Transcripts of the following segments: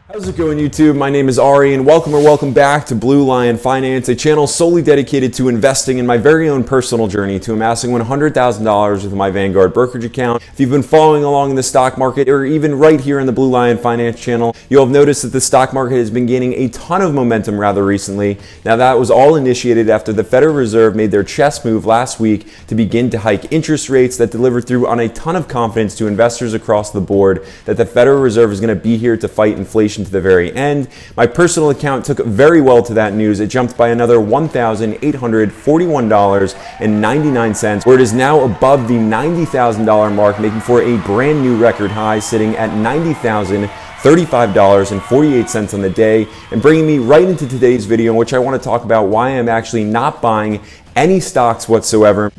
How's it going, YouTube? My name is Ari, and welcome back to Blue Lion Finance, a channel solely dedicated to investing in my very own personal journey to amassing $100,000 with my Vanguard brokerage account. If you've been following along in the stock market, or even right here in the Blue Lion Finance channel, you'll have noticed that the stock market has been gaining a ton of momentum rather recently. Now, that was all initiated after the Federal Reserve made their chess move last week to begin to hike interest rates that delivered through on a ton of confidence to investors across the board that the Federal Reserve is going to be here to fight inflation to the very end. My personal account took very well to that news. It jumped by another $1,841.99, where it is now above the $90,000 mark, making for a brand new record high, sitting at $90,035.48 on the day, and bringing me right into today's video, in which I want to talk about why I'm actually not buying any stocks whatsoever.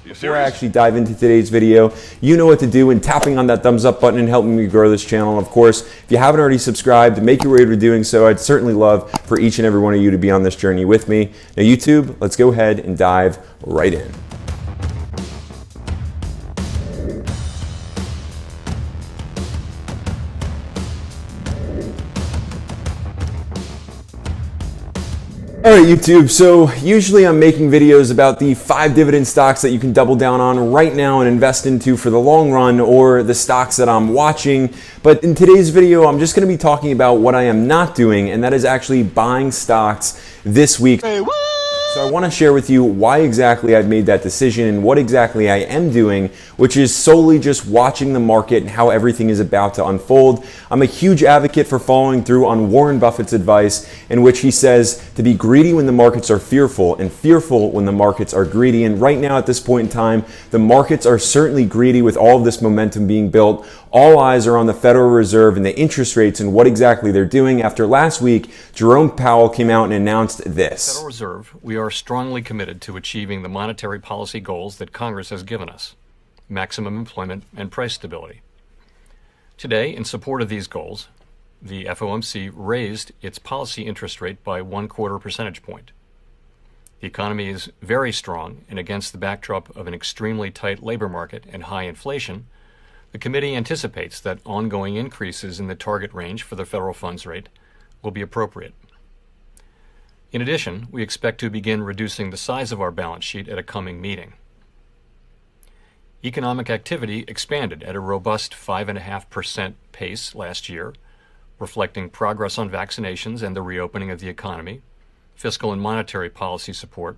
Before I actually dive into today's video, you know what to do, and tapping on that thumbs up button and helping me grow this channel. And of course, if you haven't already subscribed, make your way to doing so. I'd certainly love for each and every one of you to be on this journey with me. Now, YouTube, let's go ahead and dive right in. Alright, YouTube, so usually I'm making videos about the 5 dividend stocks that you can double down on right now and invest into for the long run, or the stocks that I'm watching. But in today's video, I'm just going to be talking about what I am not doing, and that is actually buying stocks this week. So I want to share with you why exactly I've made that decision and what exactly I am doing, which is solely just watching the market and how everything is about to unfold. I'm a huge advocate for following through on Warren Buffett's advice, in which he says to be greedy when the markets are fearful and fearful when the markets are greedy. And right now at this point in time, the markets are certainly greedy with all of this momentum being built. All eyes are on the Federal Reserve and the interest rates and what exactly they're doing after last week Jerome Powell came out and announced this. Federal Reserve, we are strongly committed to achieving the monetary policy goals that Congress has given us: maximum employment and price stability. Today, in support of these goals, the FOMC raised its policy interest rate by 1/4 percentage point. The economy is very strong, and against the backdrop of an extremely tight labor market and high inflation, the committee anticipates that ongoing increases in the target range for the federal funds rate will be appropriate. In addition, we expect to begin reducing the size of our balance sheet at a coming meeting. Economic activity expanded at a robust 5.5% pace last year, reflecting progress on vaccinations and the reopening of the economy, fiscal and monetary policy support,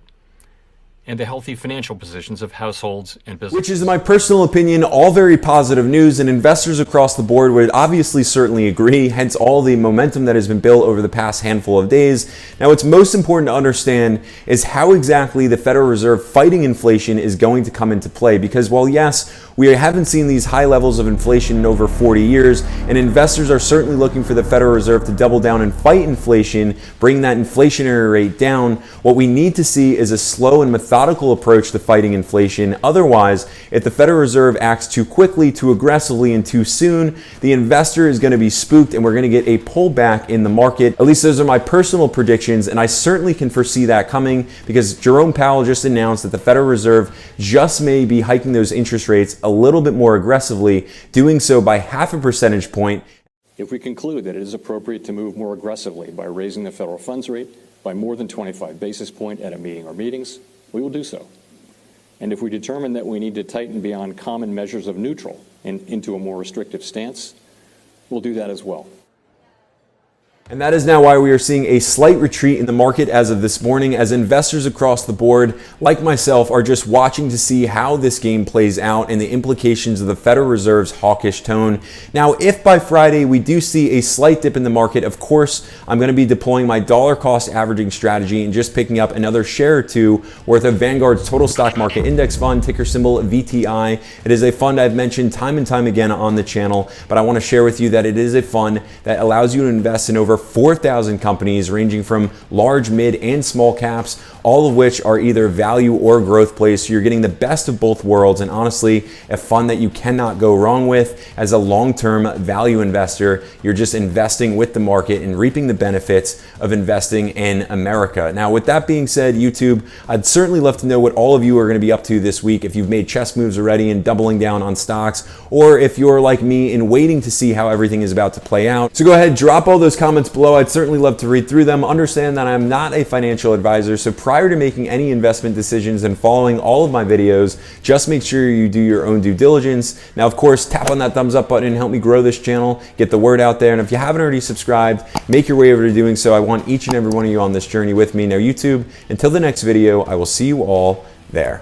and the healthy financial positions of households and businesses. Which is, in my personal opinion, all very positive news, and investors across the board would obviously certainly agree, hence all the momentum that has been built over the past handful of days. Now, what's most important to understand is how exactly the Federal Reserve fighting inflation is going to come into play, because while yes, we haven't seen these high levels of inflation in over 40 years, and investors are certainly looking for the Federal Reserve to double down and fight inflation, bring that inflationary rate down, what we need to see is a slow and methodical approach to fighting inflation. Otherwise, if the Federal Reserve acts too quickly, too aggressively, and too soon, the investor is going to be spooked and we're going to get a pullback in the market. At least those are my personal predictions, and I certainly can foresee that coming, because Jerome Powell just announced that the Federal Reserve just may be hiking those interest rates a little bit more aggressively, doing so by 0.5 percentage point. If we conclude that it is appropriate to move more aggressively by raising the federal funds rate by more than 25 basis points at a meeting or meetings, we will do so. And if we determine that we need to tighten beyond common measures of neutral and into a more restrictive stance, we'll do that as well. And that is now why we are seeing a slight retreat in the market as of this morning, as investors across the board, like myself, are just watching to see how this game plays out and the implications of the Federal Reserve's hawkish tone. Now, if by Friday we do see a slight dip in the market, of course, I'm going to be deploying my dollar cost averaging strategy and just picking up another share or two worth of Vanguard's Total Stock Market Index Fund, ticker symbol VTI. It is a fund I've mentioned time and time again on the channel, but I want to share with you that it is a fund that allows you to invest in over 4,000 companies ranging from large, mid, and small caps, all of which are either value or growth plays. So you're getting the best of both worlds, and honestly, a fund that you cannot go wrong with. As a long-term value investor, you're just investing with the market and reaping the benefits of investing in America. Now, with that being said, YouTube, I'd certainly love to know what all of you are going to be up to this week, if you've made chess moves already and doubling down on stocks, or if you're like me and waiting to see how everything is about to play out. So go ahead, drop all those comments below. I'd certainly love to read through them. Understand that I'm not a financial advisor, so prior to making any investment decisions and following all of my videos, just make sure you do your own due diligence. Now, of course, tap on that thumbs up button and help me grow this channel, get the word out there. And if you haven't already subscribed, make your way over to doing so. I want each and every one of you on this journey with me. Now, YouTube, until the next video, I will see you all there.